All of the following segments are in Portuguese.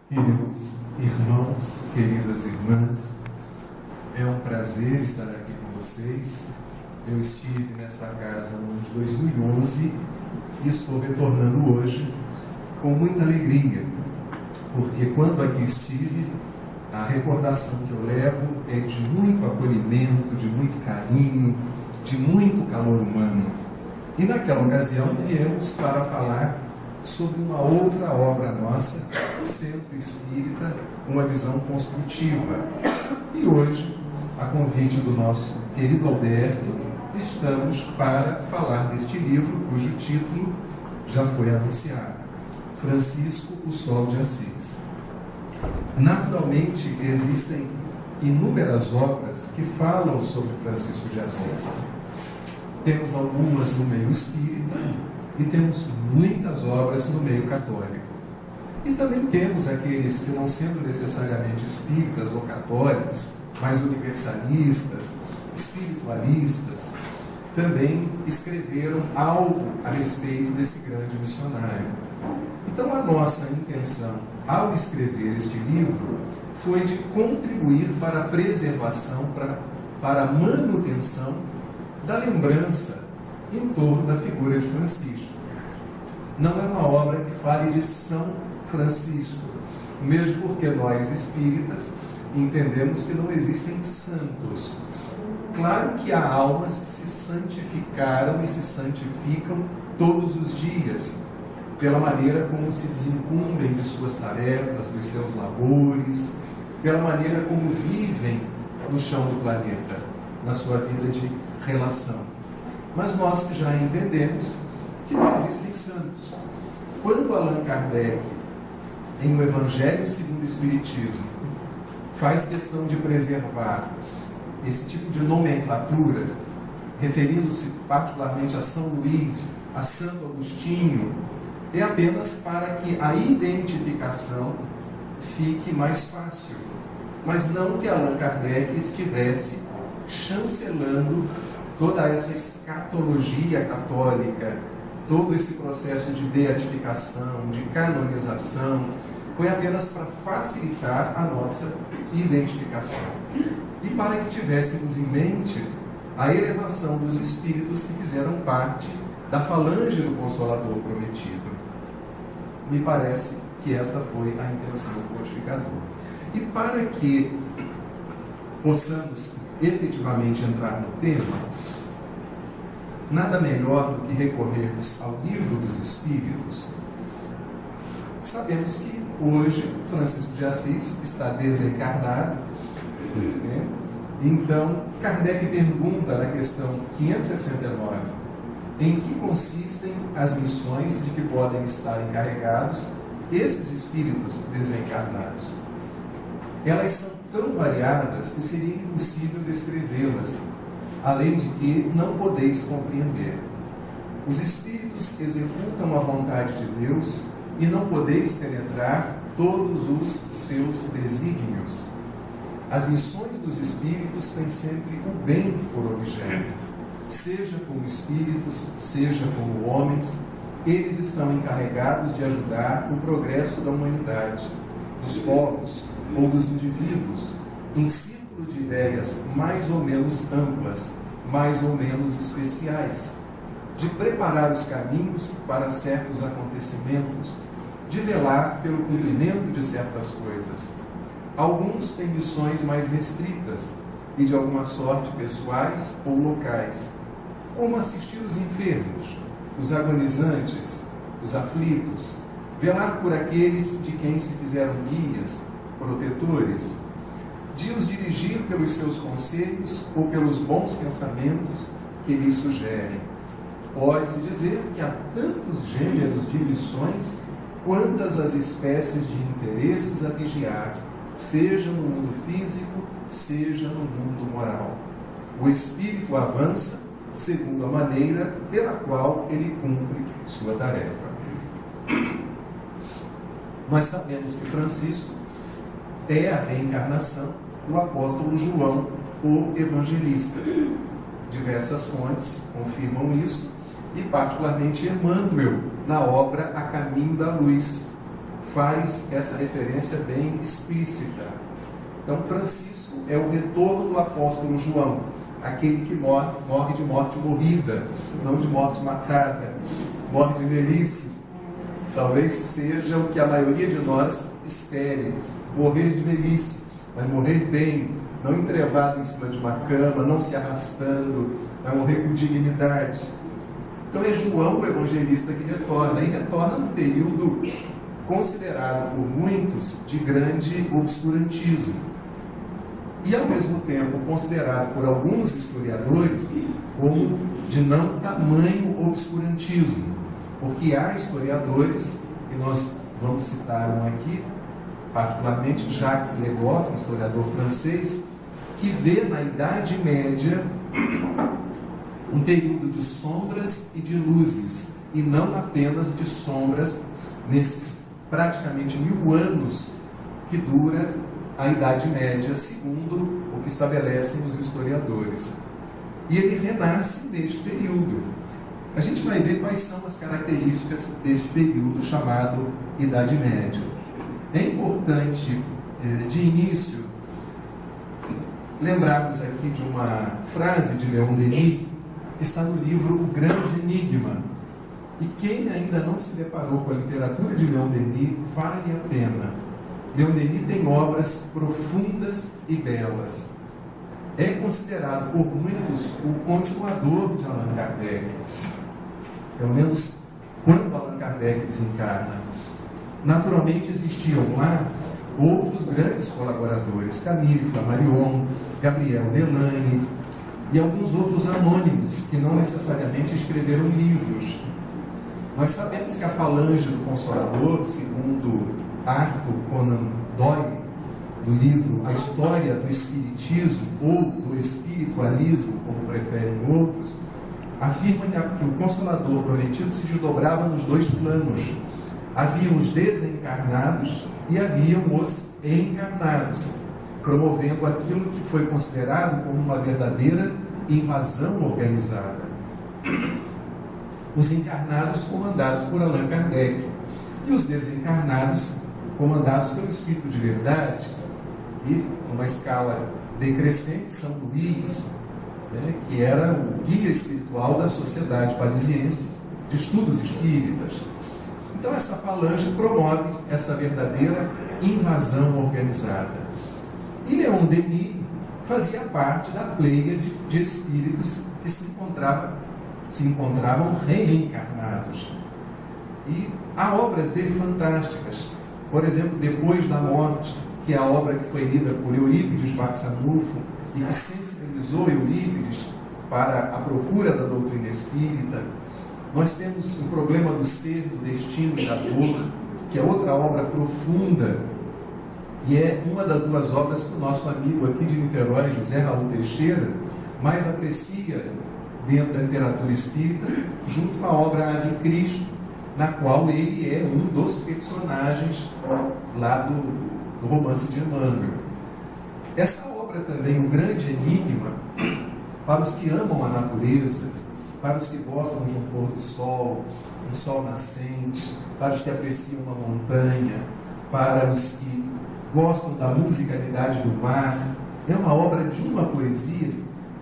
Queridos irmãos, queridas irmãs, é um prazer estar aqui com vocês. Eu estive nesta casa no ano de 2011 e estou retornando hoje com muita alegria, porque quando aqui estive, a recordação que eu levo é de muito acolhimento, de muito carinho, de muito calor humano. E naquela ocasião viemos para falar sobre uma outra obra nossa, Centro Espírita, uma visão construtiva. E hoje, a convite do nosso querido Alberto, estamos para falar deste livro, cujo título já foi anunciado: Francisco, o Sol de Assis. Naturalmente, existem inúmeras obras que falam sobre Francisco de Assis. Temos algumas no meio espírita e temos muitas obras no meio católico. E também temos aqueles que, não sendo necessariamente espíritas ou católicos, mas universalistas, espiritualistas, também escreveram algo a respeito desse grande missionário. Então, a nossa intenção, ao escrever este livro, foi de contribuir para a preservação, para a manutenção da lembrança em torno da figura de Francisco. Não é uma obra que fale de São Francisco, mesmo porque nós espíritas entendemos que não existem santos. Claro que há almas que se santificaram e se santificam todos os dias, pela maneira como se desincumbem de suas tarefas, dos seus labores, pela maneira como vivem no chão do planeta, na sua vida de relação. Mas nós já entendemos que não existem santos. Quando Allan Kardec, em O Evangelho segundo o Espiritismo, faz questão de preservar esse tipo de nomenclatura, referindo-se particularmente a São Luís, a Santo Agostinho, é apenas para que a identificação fique mais fácil, mas não que Allan Kardec estivesse chancelando toda essa escatologia católica, todo esse processo de beatificação, de canonização, foi apenas para facilitar a nossa identificação e para que tivéssemos em mente a elevação dos espíritos que fizeram parte da falange do Consolador prometido. Me parece que esta foi a intenção do codificador. E para que possamos efetivamente entrar no tema, nada melhor do que recorrermos ao Livro dos Espíritos. Sabemos que hoje Francisco de Assis está desencarnado, né? Então, Kardec pergunta na questão 569, em que consistem as missões de que podem estar encarregados esses espíritos desencarnados. Elas são tão variadas que seria impossível descrevê-las, além de que não podeis compreender. Os espíritos executam a vontade de Deus e não podeis penetrar todos os seus desígnios. As missões dos espíritos têm sempre o bem por objeto. Seja como espíritos, seja como homens, eles estão encarregados de ajudar o progresso da humanidade, dos povos ou dos indivíduos, em círculo de ideias mais ou menos amplas, mais ou menos especiais, de preparar os caminhos para certos acontecimentos, de velar pelo cumprimento de certas coisas. Alguns têm missões mais restritas e de alguma sorte pessoais ou locais, como assistir os enfermos, os agonizantes, os aflitos, velar por aqueles de quem se fizeram guias, protetores, de os dirigir pelos seus conselhos ou pelos bons pensamentos que lhes sugerem. Pode-se dizer que há tantos gêneros de missões quantas as espécies de interesses a vigiar, seja no mundo físico, seja no mundo moral. O espírito avança segundo a maneira pela qual ele cumpre sua tarefa. Nós sabemos que Francisco é a reencarnação do apóstolo João, o evangelista. Diversas fontes confirmam isso, e particularmente Emmanuel, na obra A Caminho da Luz, faz essa referência bem explícita. Então, Francisco é o retorno do apóstolo João, aquele que morre de morte morrida, não de morte matada, morre de velhice. Talvez seja o que a maioria de nós espere, morrer de velhice, mas morrer bem, não entrevado em cima de uma cama, não se arrastando, vai morrer com dignidade. Então é João o evangelista que retorna, e retorna num período considerado por muitos de grande obscurantismo. E ao mesmo tempo considerado por alguns historiadores como de não tamanho obscurantismo. Porque há historiadores, e nós vamos citar um aqui, particularmente Jacques Le Goff, um historiador francês, que vê na Idade Média um período de sombras e de luzes, e não apenas de sombras nesses praticamente 1000 anos que dura a Idade Média, segundo o que estabelecem os historiadores. E ele renasce neste período. A gente vai ver quais são as características deste período chamado Idade Média. É importante, de início, lembrarmos aqui de uma frase de Leon Denis, que está no livro O Grande Enigma. E quem ainda não se deparou com a literatura de Leon Denis, vale a pena. Leon Denis tem obras profundas e belas. É considerado por muitos o continuador de Allan Kardec. Pelo menos quando Allan Kardec desencarna. Naturalmente existiam lá outros grandes colaboradores, Camille Flammarion, Gabriel Delany e alguns outros anônimos que não necessariamente escreveram livros. Nós sabemos que a falange do Consolador, segundo Arthur Conan Doyle, do livro A História do Espiritismo ou do Espiritualismo, como preferem outros, afirma que o Consolador prometido se desdobrava nos 2 planos. Havia os desencarnados e haviam os encarnados, promovendo aquilo que foi considerado como uma verdadeira invasão organizada. Os encarnados comandados por Allan Kardec e os desencarnados comandados pelo Espírito de Verdade, e numa escala decrescente, São Luís, que era o guia espiritual da Sociedade Parisiense de Estudos Espíritas. Então essa falange promove essa verdadeira invasão organizada. E Leon Denis fazia parte da pleiade de espíritos que se encontravam reencarnados. E há obras dele fantásticas. Por exemplo, Depois da Morte, que é a obra que foi lida por Eurípides Barçanufo e que sensibilizou Eurípides para a procura da doutrina espírita. Nós temos o Problema do Ser, do Destino e da Dor, que é outra obra profunda, e é uma das 2 obras que o nosso amigo aqui de Niterói, José Raul Teixeira, mais aprecia dentro da literatura espírita, junto com a obra Ave Cristo, na qual ele é um dos personagens lá do romance de Emmanuel. Essa obra também, O Grande Enigma, para os que amam a natureza, para os que gostam de um pôr do sol, um sol nascente, para os que apreciam uma montanha, para os que gostam da musicalidade do mar, é uma obra de uma poesia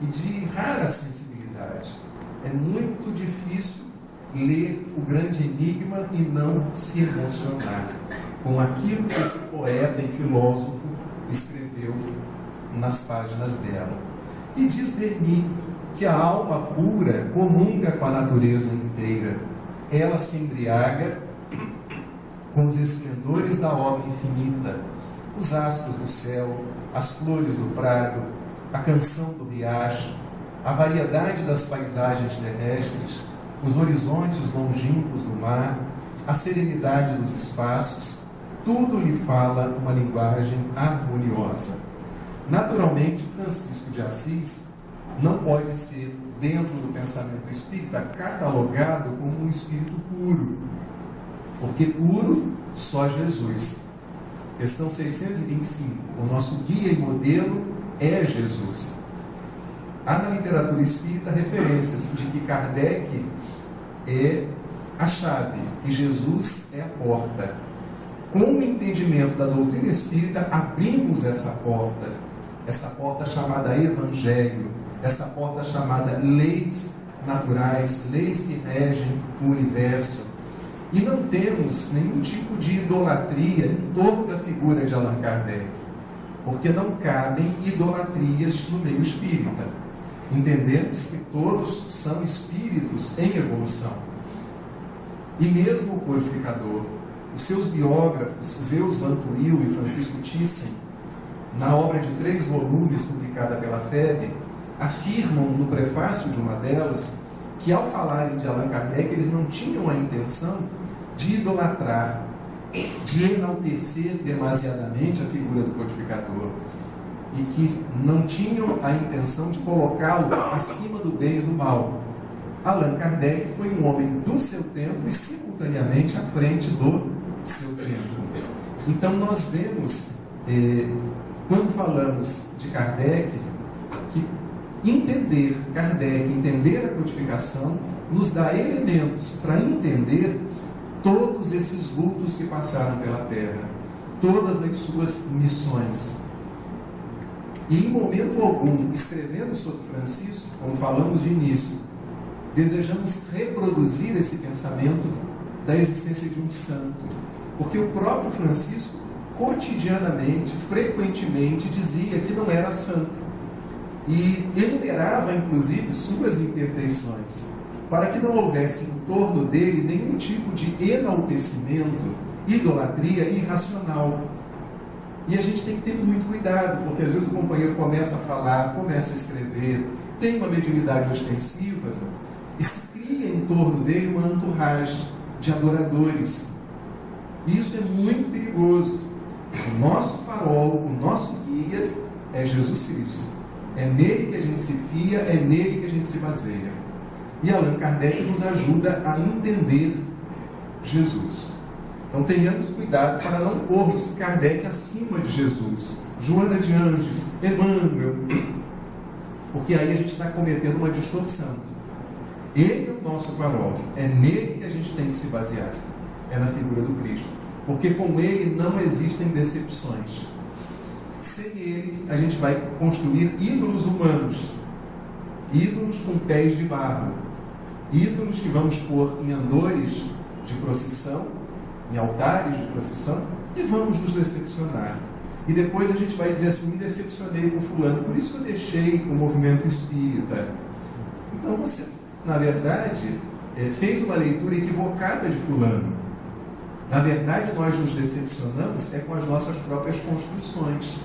e de rara sensibilidade. É muito difícil ler O Grande Enigma e não se emocionar com aquilo que esse poeta e filósofo escreveu nas páginas dela. E diz Denis que a alma pura comunga com a natureza inteira. Ela se embriaga com os esplendores da obra infinita, os astros do céu, as flores do prado, a canção do riacho, a variedade das paisagens terrestres, os horizontes longínquos do mar, a serenidade dos espaços, tudo lhe fala uma linguagem harmoniosa. Naturalmente, Francisco de Assis não pode ser, dentro do pensamento espírita, catalogado como um espírito puro, porque puro só Jesus. Questão 625, o nosso guia e modelo é Jesus. Há na literatura espírita referências de que Kardec é a chave e Jesus é a porta. com o entendimento da doutrina espírita, abrimos essa porta chamada Evangelho, essa porta chamada leis naturais, leis que regem o universo. E não temos nenhum tipo de idolatria em torno da figura de Allan Kardec, porque não cabem idolatrias no meio espírita. Entendemos que todos são espíritos em evolução. E mesmo o codificador, os seus biógrafos, Zeus Van Tuyl e Francisco Thyssen, na obra de 3 volumes publicada pela FEB, afirmam no prefácio de uma delas que, ao falarem de Allan Kardec, eles não tinham a intenção de idolatrar, de enaltecer demasiadamente a figura do codificador, e que não tinham a intenção de colocá-lo acima do bem e do mal. Allan Kardec foi um homem do seu tempo e simultaneamente à frente do seu tempo. Então nós vemos, quando falamos de Kardec, que entender Kardec, entender a codificação, nos dá elementos para entender todos esses vultos que passaram pela Terra, todas as suas missões. E em momento algum, escrevendo sobre Francisco, como falamos de início, desejamos reproduzir esse pensamento da existência de um santo, porque o próprio Francisco, cotidianamente, frequentemente, dizia que não era santo, e enumerava, inclusive, suas imperfeições, para que não houvesse em torno dele nenhum tipo de enaltecimento, idolatria irracional. E a gente tem que ter muito cuidado, porque às vezes o companheiro começa a falar, começa a escrever, tem uma mediunidade ostensiva, e se cria em torno dele uma entourage de adoradores. E isso é muito perigoso. O nosso farol, o nosso guia é Jesus Cristo. É nele que a gente se fia, é nele que a gente se baseia. E Allan Kardec nos ajuda a entender Jesus. Então tenhamos cuidado para não pormos Kardec acima de Jesus, Joana de Anjos, Emmanuel, porque aí a gente está cometendo uma distorção. Ele é o nosso farol, é nele que a gente tem que se basear, é na figura do Cristo, porque com ele não existem decepções. Sem ele a gente vai construir ídolos humanos, ídolos com pés de barro, ídolos que vamos pôr em andores de procissão, em altares de procissão, e vamos nos decepcionar. E depois a gente vai dizer assim: me decepcionei com fulano, por isso que eu deixei o movimento espírita. Então você, na verdade, fez uma leitura equivocada de fulano. Na verdade, nós nos decepcionamos com as nossas próprias construções.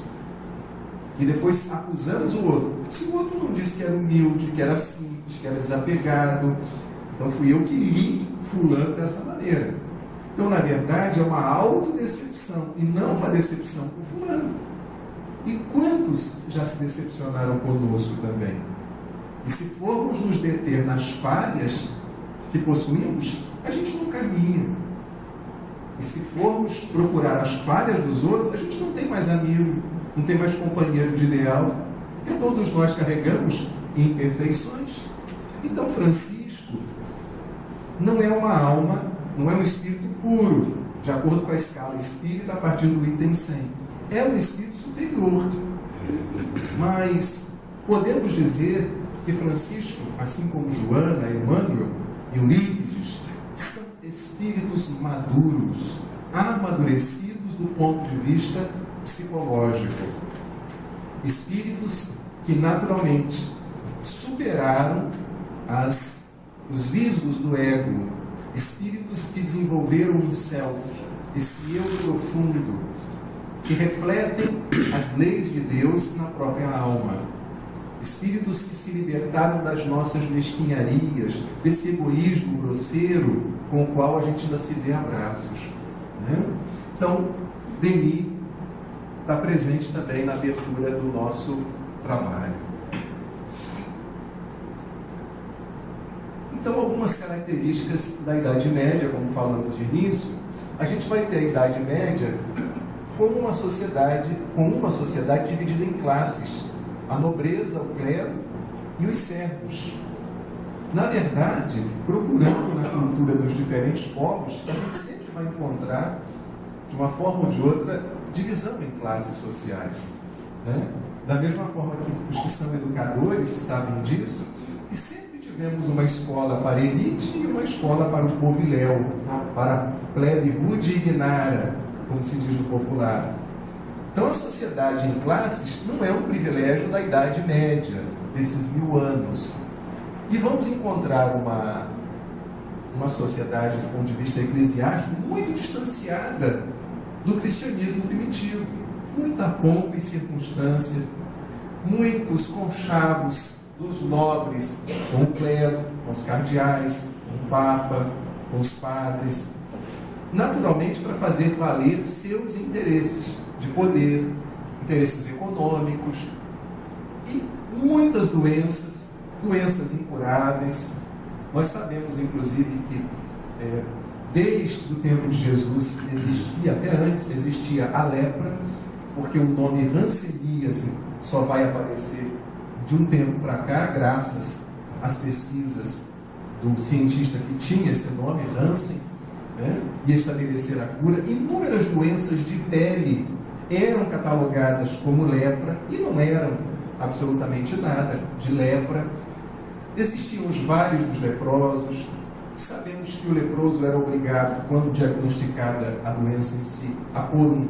E depois acusamos o outro. Se o outro não disse que era humilde, que era simples, que era desapegado, então fui eu que li fulano dessa maneira. Então, na verdade, é uma autodecepção e não uma decepção com fulano. E quantos já se decepcionaram conosco também? E se formos nos deter nas falhas que possuímos, a gente não caminha. E se formos procurar as falhas dos outros, a gente não tem mais amigo, não tem mais companheiro de ideal, porque todos nós carregamos imperfeições. Então, Francisco não é uma alma, não é um espírito puro, de acordo com a escala espírita, a partir do item 100. É um espírito superior. Mas podemos dizer que Francisco, assim como Joana, Emmanuel e Eurípides, são espíritos maduros, amadurecidos do ponto de vista psicológico. Espíritos que naturalmente superaram os visgos do ego. Espíritos que desenvolveram um self, esse eu profundo, que refletem as leis de Deus na própria alma. Espíritos que se libertaram das nossas mesquinharias, desse egoísmo grosseiro com o qual a gente ainda se vê a braços. Né? Então, Denis está presente também na abertura do nosso trabalho. Então, algumas características da Idade Média, como falamos de início, a gente vai ter a Idade Média como uma sociedade dividida em classes: a nobreza, o clero e os servos. Na verdade, procurando na cultura dos diferentes povos, a gente sempre vai encontrar de uma forma ou de outra, divisão em classes sociais. Né? Da mesma forma que os que são educadores sabem disso, que sempre tivemos uma escola para a elite e uma escola para o povo iléu, para a plebe rude e ignara, como se diz no popular. Então a sociedade em classes não é um privilégio da Idade Média, desses 1000 anos. E vamos encontrar uma sociedade, do ponto de vista eclesiástico, muito distanciada do cristianismo primitivo. Muita pompa e circunstância, muitos conchavos dos nobres com o clero, com os cardeais, com o papa, com os padres, naturalmente para fazer valer seus interesses de poder, interesses econômicos e muitas doenças incuráveis. Nós sabemos, inclusive, que desde o tempo de Jesus existia, até antes existia a lepra, porque o nome hanseníase só vai aparecer de um tempo para cá, graças às pesquisas do cientista que tinha esse nome, Hansen, né, e estabelecer a cura. Inúmeras doenças de pele eram catalogadas como lepra e não eram absolutamente nada de lepra. Existiam os vales dos leprosos. Sabemos que o leproso era obrigado, quando diagnosticada a doença em si, a pôr um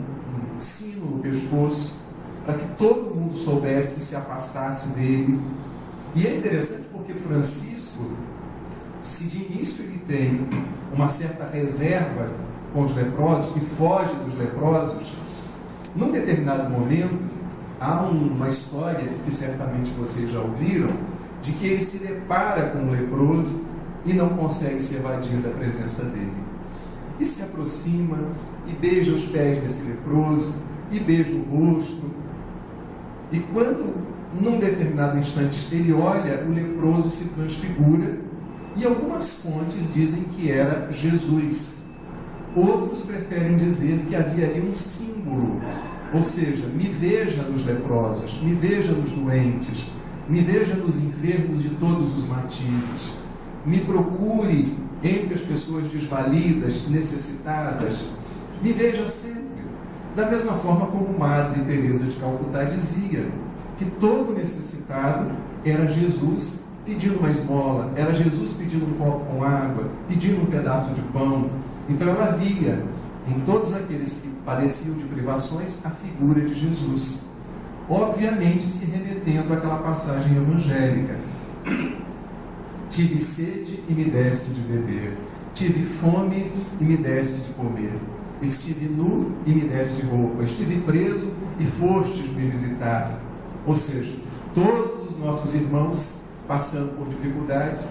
sino no pescoço, para que todo mundo soubesse e se afastasse dele. E é interessante porque Francisco, se de início ele tem uma certa reserva com os leprosos e foge dos leprosos, num determinado momento, há uma história que certamente vocês já ouviram, de que ele se depara com um leproso e não consegue se evadir da presença dele. E se aproxima e beija os pés desse leproso, e beija o rosto. E quando, num determinado instante, ele olha, o leproso se transfigura, e algumas fontes dizem que era Jesus. Outros preferem dizer que havia ali um símbolo, ou seja, me veja nos leprosos, me veja nos doentes, me veja nos enfermos de todos os matizes, me procure entre as pessoas desvalidas, necessitadas, me veja sempre. Da mesma forma como Madre Teresa de Calcutá dizia, que todo necessitado era Jesus pedindo uma esmola, era Jesus pedindo um copo com água, pedindo um pedaço de pão. Então ela via em todos aqueles que padeciam de privações a figura de Jesus, obviamente se remetendo àquela passagem evangélica: tive sede e me deste de beber, tive fome e me deste de comer, estive nu e me deste roupa, estive preso e fostes me visitar. Ou seja, todos os nossos irmãos passando por dificuldades,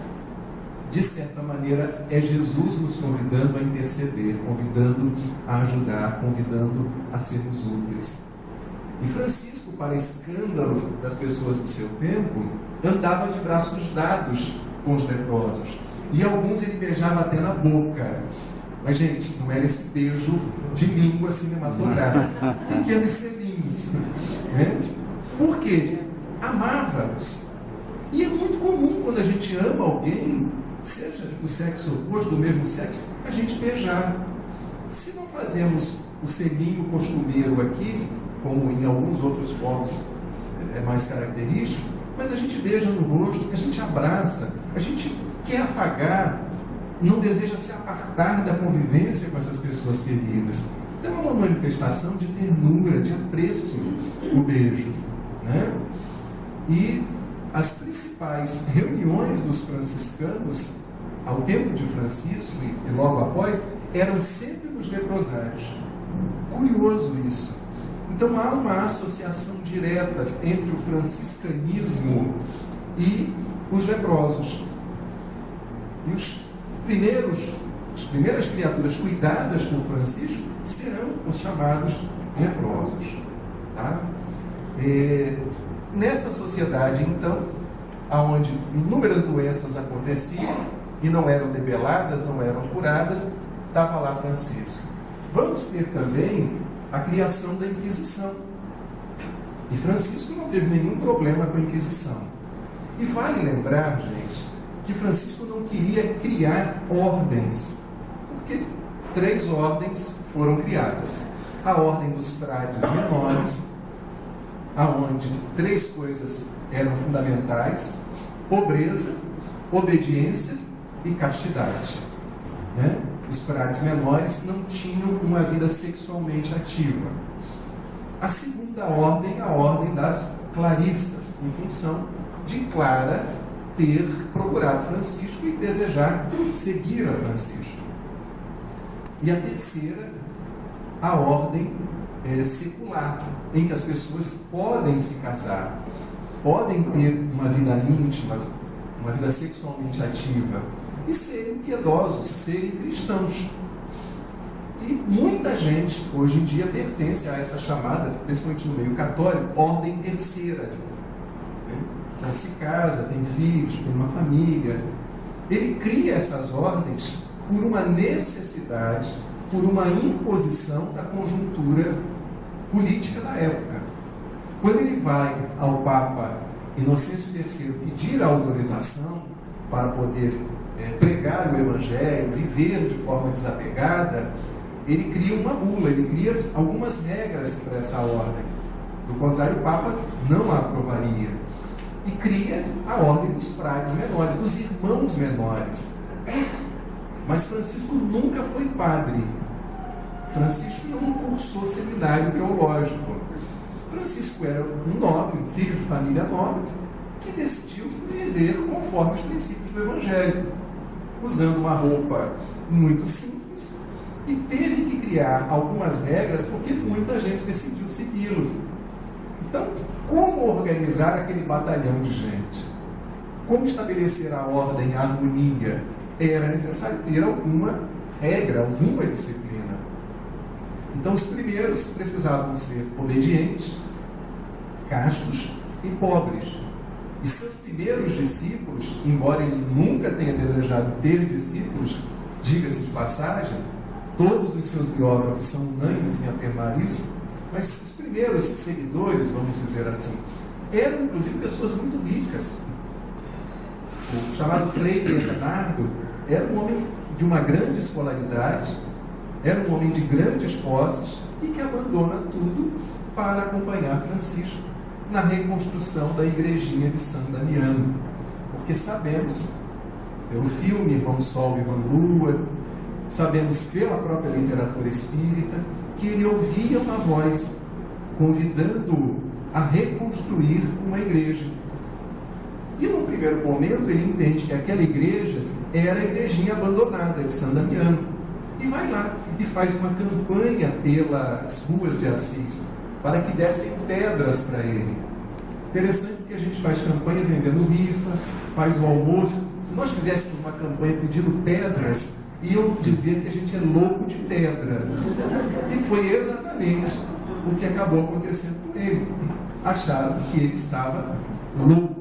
de certa maneira é Jesus nos convidando a interceder, convidando a ajudar, convidando a sermos úteis. E Francisco, para escândalo das pessoas do seu tempo, andava de braços dados com os leprosos, e alguns ele beijava até na boca. Mas, gente, não era esse beijo de língua cinematográfica, pequenos selinhos, né? Porque amava-os. E é muito comum, quando a gente ama alguém, seja do sexo oposto, do mesmo sexo, a gente beijar. Se não fazemos o selinho costumeiro aqui, como em alguns outros povos é mais característico, mas a gente beija no rosto, a gente abraça, a gente quer afagar, não deseja se apartar da convivência com essas pessoas queridas. Então é uma manifestação de ternura, de apreço, o beijo, né? E as principais reuniões dos franciscanos, ao tempo de Francisco e logo após, eram sempre nos leprosários. Curioso isso. Então há uma associação direta entre o franciscanismo e os leprosos. E as primeiras criaturas cuidadas por Francisco serão os chamados leprosos. Tá? Nesta sociedade, então, onde inúmeras doenças aconteciam e não eram debeladas, não eram curadas, estava lá Francisco. Vamos ter também a criação da Inquisição. E Francisco não teve nenhum problema com a Inquisição. E vale lembrar, gente, que Francisco não queria criar ordens, porque 3 ordens foram criadas. A ordem dos frades menores, aonde 3 coisas eram fundamentais: pobreza, obediência e castidade. Né? Os frades menores não tinham uma vida sexualmente ativa. A segunda ordem, a ordem das claristas, em função de Clara ter procurado Francisco e desejar seguir a Francisco. E a terceira, a ordem secular, em que as pessoas podem se casar, podem ter uma vida íntima, uma vida sexualmente ativa e serem piedosos, serem cristãos. E muita gente, hoje em dia, pertence a essa chamada, principalmente no meio católico, ordem terceira. Então se casa, tem filhos, tem uma família. Ele cria essas ordens por uma necessidade, por uma imposição da conjuntura política da época. Quando ele vai ao Papa Inocêncio III pedir a autorização para poder pregar o Evangelho, viver de forma desapegada, ele cria uma bula, ele cria algumas regras para essa ordem. Do contrário, o Papa não a aprovaria. E cria a ordem dos frades menores, dos irmãos menores. Mas Francisco nunca foi padre. Francisco não cursou seminário teológico. Francisco era um nobre, um filho de família nobre, que decidiu viver conforme os princípios do Evangelho, usando uma roupa muito simples, e teve que criar algumas regras porque muita gente decidiu segui-lo. Então, como organizar aquele batalhão de gente? Como estabelecer a ordem, a harmonia? Era necessário ter alguma regra, alguma disciplina. Então, os primeiros precisavam ser obedientes, castos e pobres. E seus primeiros discípulos, embora ele nunca tenha desejado ter discípulos, diga-se de passagem, todos os seus biógrafos são unânimes em afirmar isso, mas os primeiros seguidores, vamos dizer assim, eram inclusive pessoas muito ricas. O chamado Frei Bernardo era um homem de uma grande escolaridade, era um homem de grandes posses e que abandona tudo para acompanhar Francisco na reconstrução da igrejinha de São Damiano. Porque sabemos, pelo filme Irmão Sol e Irmã Lua, sabemos pela própria literatura espírita, que ele ouvia uma voz convidando-o a reconstruir uma igreja. E num primeiro momento ele entende que aquela igreja era a igrejinha abandonada de São Damiano. E vai lá e faz uma campanha pelas ruas de Assis para que dessem pedras para ele. Interessante que a gente faz campanha vendendo rifa, faz o almoço. Se nós fizéssemos uma campanha pedindo pedras, iam dizer que a gente é louco de pedra. E foi exatamente o que acabou acontecendo com ele. Acharam que ele estava louco.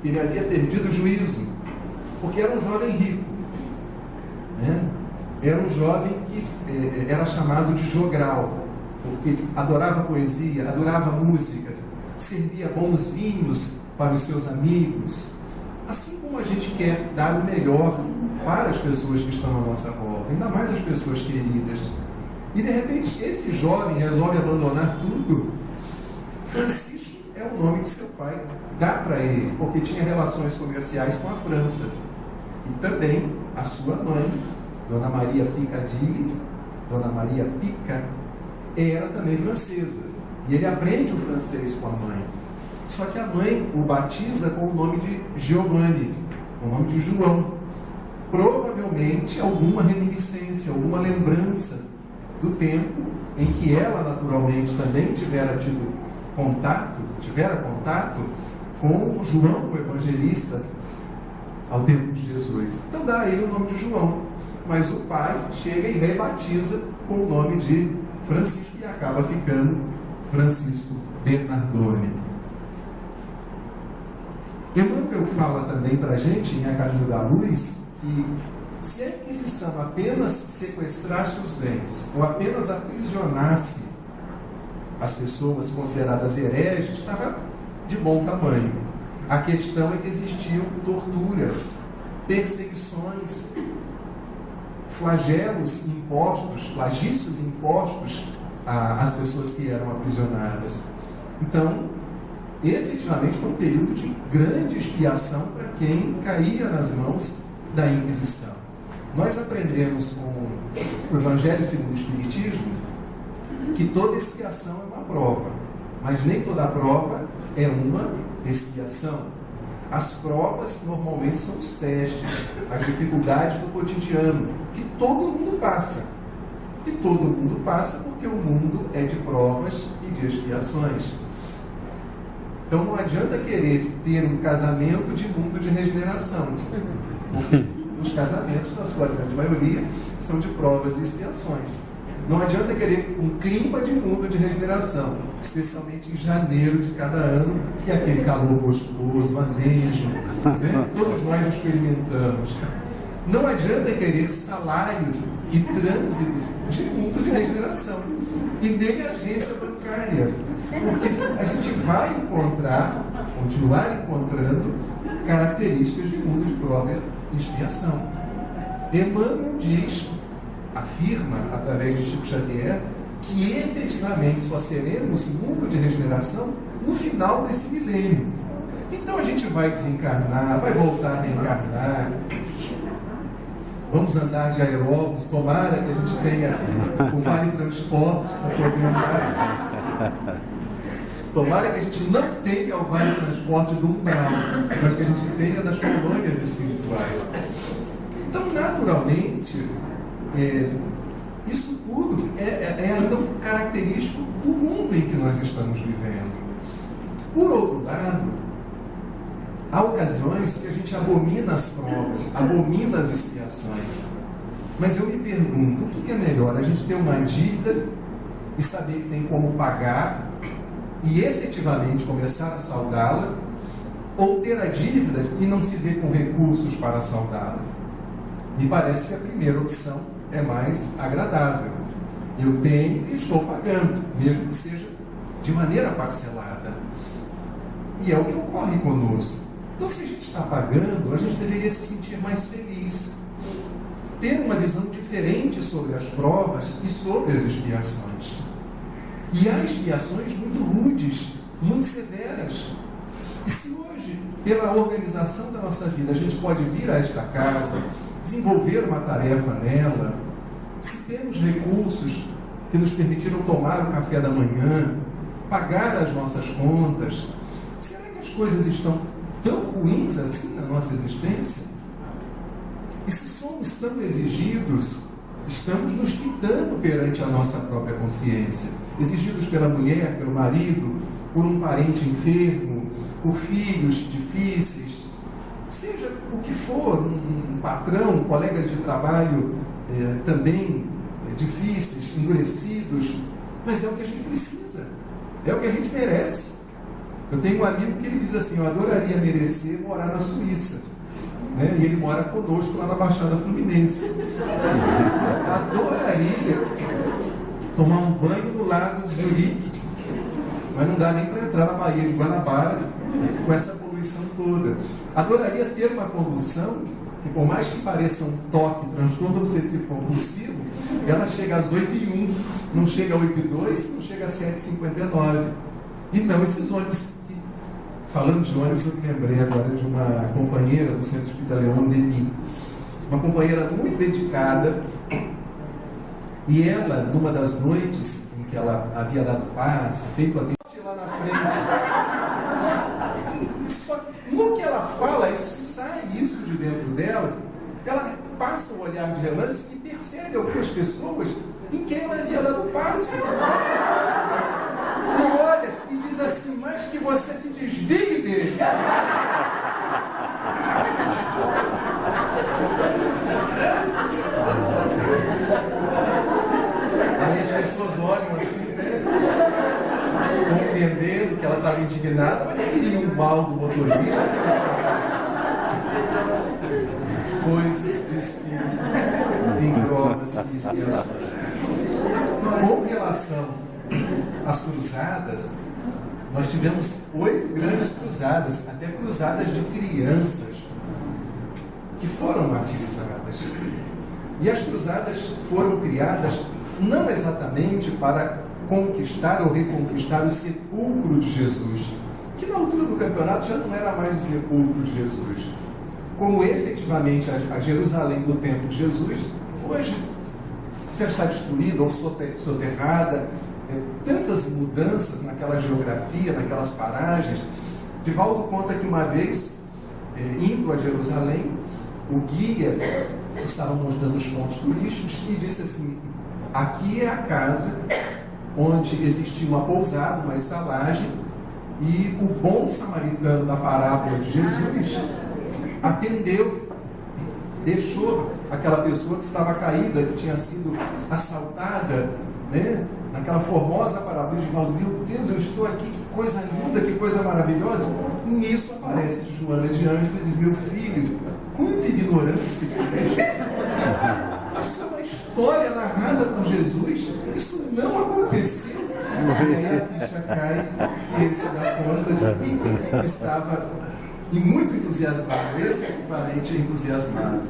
Ele havia perdido o juízo, porque era um jovem rico. Né? Era um jovem que era chamado de jogral, porque adorava poesia, adorava música, servia bons vinhos para os seus amigos. Assim como a gente quer dar o melhor para as pessoas que estão à nossa volta, ainda mais as pessoas queridas. E de repente esse jovem resolve abandonar tudo. Francisco é o nome que seu pai dá para ele, porque tinha relações comerciais com a França. E também a sua mãe, Dona Maria Picadilly, Dona Maria Pica, era também francesa. E ele aprende o francês com a mãe. Só que a mãe o batiza com o nome de Giovanni, o nome de João. Provavelmente alguma reminiscência, alguma lembrança do tempo em que ela naturalmente também tivera contato com João, o evangelista, ao tempo de Jesus. Então dá a ele o nome de João, mas o pai chega e rebatiza com o nome de Francisco e acaba ficando Francisco Bernardone. Emmanuel fala também para a gente, em A Caminho da Luz, que se a Inquisição apenas sequestrasse os bens, ou apenas aprisionasse as pessoas consideradas hereges, estava de bom tamanho. A questão é que existiam torturas, perseguições. flagelos impostos, flagícios impostos às pessoas que eram aprisionadas. Então, efetivamente foi um período de grande expiação para quem caía nas mãos da Inquisição. Nós aprendemos com o Evangelho segundo o Espiritismo que toda expiação é uma prova, mas nem toda prova é uma expiação. As provas normalmente são os testes, as dificuldades do cotidiano, que todo mundo passa. E todo mundo passa porque o mundo é de provas e de expiações. Então não adianta querer ter um casamento de mundo de regeneração. Porque os casamentos, na sua grande maioria, são de provas e expiações. Não adianta querer um clima de mundo de regeneração, especialmente em janeiro de cada ano, que é aquele calor gostoso, anejo, né? Todos nós experimentamos. Não adianta querer salário e trânsito de mundo de regeneração, e nem agência bancária, porque a gente vai continuar encontrando características de mundo de prova e expiação. Emmanuel afirma, através de Chico Xavier, que efetivamente só seremos mundo de regeneração no final desse milênio. Então a gente vai desencarnar, vai voltar a reencarnar, vamos andar de aeróbus, tomara que a gente tenha o vale transporte para poder andar. Tomara que a gente não tenha o vale transporte do umbral, mas que a gente tenha das colônias espirituais. Então, naturalmente, isso tudo é ainda um característico do mundo em que nós estamos vivendo. Por outro lado, há ocasiões que a gente abomina as provas, abomina as expiações. Mas eu me pergunto, o que é melhor? A gente ter uma dívida e saber que tem como pagar e efetivamente começar a saldá-la, ou ter a dívida e não se ver com recursos para saldá-la? Me parece que a primeira opção é mais agradável. Eu tenho e estou pagando, mesmo que seja de maneira parcelada. E é o que ocorre conosco. Então, se a gente está pagando, a gente deveria se sentir mais feliz. Ter uma visão diferente sobre as provas e sobre as expiações. E há expiações muito rudes, muito severas. E se hoje, pela organização da nossa vida, a gente pode vir a esta casa, desenvolver uma tarefa nela, se temos recursos que nos permitiram tomar o café da manhã, pagar as nossas contas, será que as coisas estão tão ruins assim na nossa existência? E se somos tão exigidos, estamos nos quitando perante a nossa própria consciência, exigidos pela mulher, pelo marido, por um parente enfermo, por filhos difíceis, seja o que for, um patrão, colegas de trabalho também difíceis, endurecidos, mas é o que a gente precisa, é o que a gente merece. Eu tenho um amigo que ele diz assim: eu adoraria merecer morar na Suíça, né? E ele mora conosco lá na Baixada Fluminense. Adoraria tomar um banho no lago Zurique, mas não dá nem para entrar na Baía de Guanabara com essa poluição toda. Adoraria ter uma condução que, por mais que pareça um toque, transtorno obsessivo compulsivo, ela chega às 8h01, não chega a 8h02, não chega a 7h59. Então, esses ônibus, falando de ônibus, eu me lembrei agora de uma companheira do Centro Espírita Leon Denis, uma companheira muito dedicada, e ela, numa das noites em que ela havia dado passe, feito atendimento lá na frente, só que no que ela fala, sai isso de dentro dela, ela passa um olhar de relance e percebe algumas pessoas em quem ela havia dado passe. E olha e diz assim: mas que você se desvigue dele. Aí as pessoas olham assim, né? Compreendendo que ela estava indignada, mas não queria um mal do motorista. Coisas de espírito em provas e expiações. Com relação às cruzadas, nós tivemos 8 grandes cruzadas, até cruzadas de crianças que foram martirizadas. E as cruzadas foram criadas não exatamente para conquistar ou reconquistar o sepulcro de Jesus, que na altura do campeonato já não era mais o sepulcro de Jesus. Como efetivamente a Jerusalém do tempo de Jesus, hoje já está destruída ou soterrada, tantas mudanças naquela geografia, naquelas paragens. Divaldo conta que uma vez, indo a Jerusalém, o guia estava mostrando os pontos turísticos e disse assim: aqui é a casa onde existia uma pousada, uma estalagem, e o bom samaritano da parábola de Jesus atendeu, deixou aquela pessoa que estava caída, que tinha sido assaltada, né? Naquela formosa parábola de Divaldo. Meu Deus, eu estou aqui, que coisa linda, que coisa maravilhosa. E nisso aparece Joana de Ângeles e diz: meu filho, quanta ignorância! Isso é uma história narrada por Jesus, isso não aconteceu. E aí a ficha cai e ele se dá conta de que estava muito entusiasmado, excessivamente entusiasmado.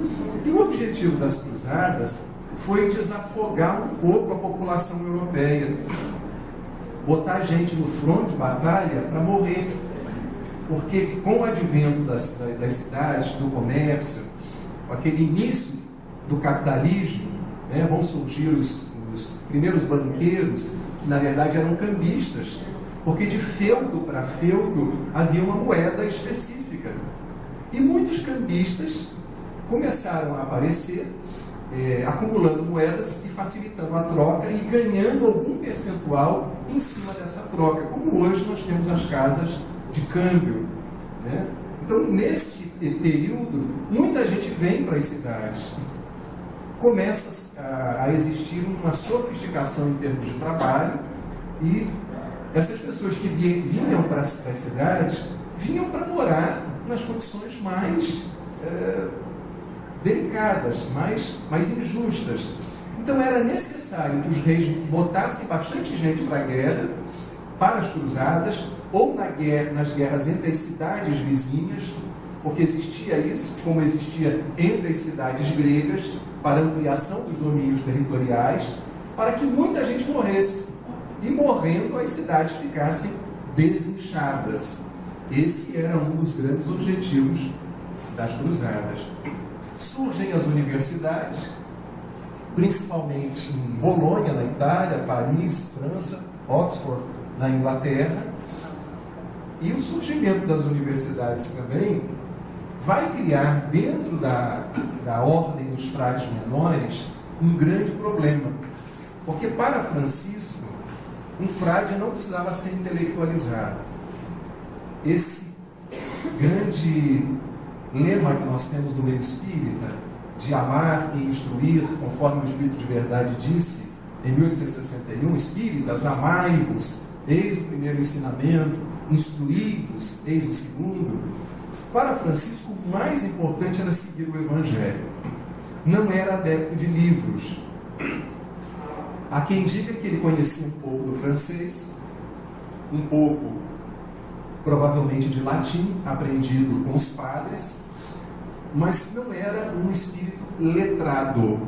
E o objetivo das cruzadas foi desafogar um pouco a população europeia, botar gente no fronte de batalha para morrer, porque com o advento das cidades, do comércio, com aquele início do capitalismo, né, vão surgir os primeiros banqueiros, que na verdade eram cambistas, porque de feudo para feudo havia uma moeda específica. E muitos cambistas começaram a aparecer, acumulando moedas e facilitando a troca e ganhando algum percentual em cima dessa troca, como hoje nós temos as casas de câmbio, né? Então, neste período, muita gente vem para as cidades. Começa a existir uma sofisticação em termos de trabalho, e essas pessoas que vinham para as cidades vinham para morar nas condições mais delicadas, mais injustas. Então era necessário que os reis botassem bastante gente para a guerra, para as cruzadas, ou nas guerras entre as cidades vizinhas, porque existia isso, como existia entre as cidades gregas, para ampliação dos domínios territoriais, para que muita gente morresse. E morrendo, as cidades ficassem desinchadas. Esse era um dos grandes objetivos das cruzadas. Surgem as universidades, principalmente em Bolonha, na Itália, Paris, França, Oxford, na Inglaterra. E o surgimento das universidades também vai criar dentro da ordem dos frades menores um grande problema. Porque para Francisco, um frade não precisava ser intelectualizado. Esse grande lema que nós temos no meio espírita, de amar e instruir, conforme o Espírito de Verdade disse, em 1861, espíritas, amai-vos, eis o primeiro ensinamento, instruí-vos, eis o segundo. Para Francisco, o mais importante era seguir o Evangelho. Não era adepto de livros. Há quem diga que ele conhecia um pouco do francês, um pouco, provavelmente, de latim, aprendido com os padres, mas não era um espírito letrado.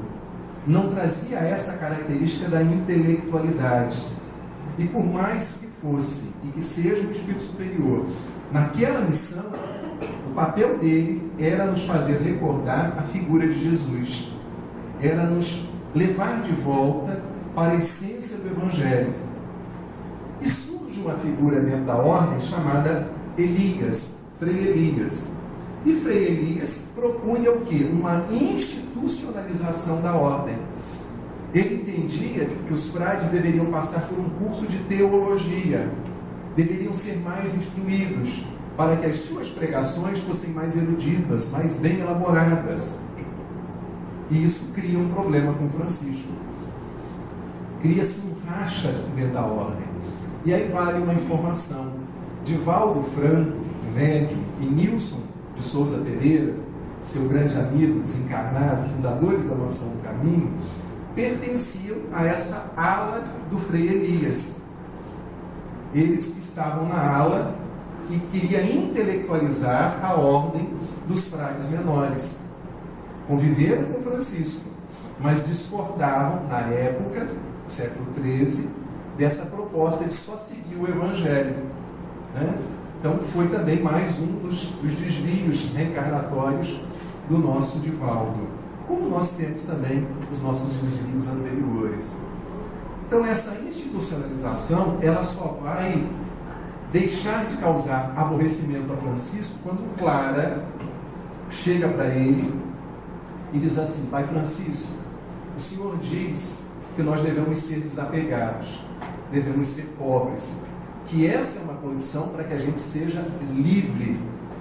Não trazia essa característica da intelectualidade. E por mais que fosse, e que seja um espírito superior, naquela missão, o papel dele era nos fazer recordar a figura de Jesus. Era nos levar de volta para a essência do Evangelho. E surge uma figura dentro da ordem chamada Elias, Frei Elias. E Frei Elias propunha o quê? Uma institucionalização da ordem. Ele entendia que os frades deveriam passar por um curso de teologia, deveriam ser mais instruídos, para que as suas pregações fossem mais eruditas, mais bem elaboradas. E isso cria um problema com Francisco. Cria-se um racha dentro da ordem. E aí vale uma informação. Divaldo Franco, médium, e Nilson de Souza Pereira, seu grande amigo desencarnado, fundadores da Mansão do Caminho, pertenciam a essa ala do Frei Elias. Eles estavam na ala que queria intelectualizar a ordem dos frades menores. Conviveram com Francisco, mas discordavam, na época, século XIII, dessa proposta de só seguir o Evangelho, né? Então foi também mais um dos desvios reencarnatórios do nosso Divaldo, como nós temos também os nossos desvios anteriores. Então essa institucionalização, ela só vai deixar de causar aborrecimento a Francisco quando Clara chega para ele e diz assim: Pai Francisco, o senhor diz que nós devemos ser desapegados, devemos ser pobres, que essa é uma condição para que a gente seja livre,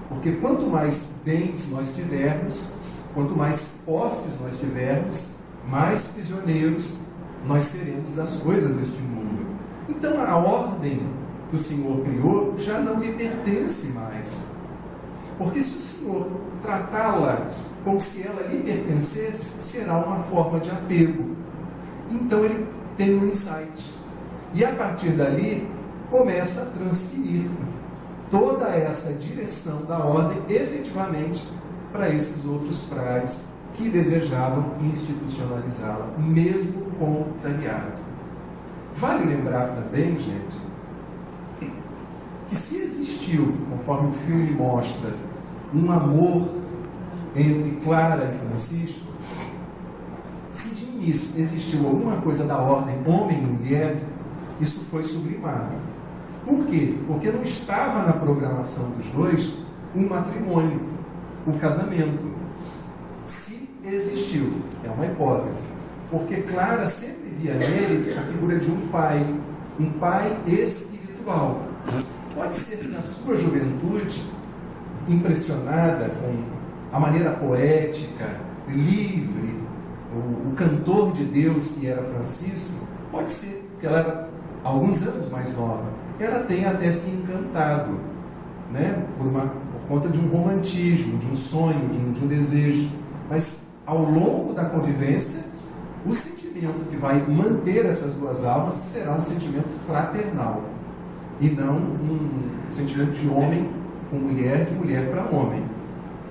porque quanto mais bens nós tivermos, quanto mais posses nós tivermos, mais prisioneiros nós seremos das coisas deste mundo. Então a ordem que o Senhor criou já não lhe pertence mais, porque se o Senhor tratá-la como se ela lhe pertencesse, será uma forma de apego. Então ele tem um insight, e a partir dali começa a transferir toda essa direção da ordem efetivamente para esses outros frades que desejavam institucionalizá-la, mesmo contrariado. Vale lembrar também, gente, que se existiu, conforme o filme mostra, um amor entre Clara e Francisco, se de início existiu alguma coisa da ordem homem e mulher, isso foi sublimado. Por quê? Porque não estava na programação dos dois um matrimônio, o casamento. Se existiu, é uma hipótese, porque Clara sempre via nele a figura de um pai espiritual. Pode ser que na sua juventude, impressionada com a maneira poética, livre, o cantor de Deus que era Francisco, pode ser que ela era alguns anos mais nova, ela tenha até se encantado, né, por conta de um romantismo, de um sonho, de um desejo. Mas ao longo da convivência, o sentimento que vai manter essas duas almas será um sentimento fraternal, e não um sentimento de homem com mulher, de mulher para homem,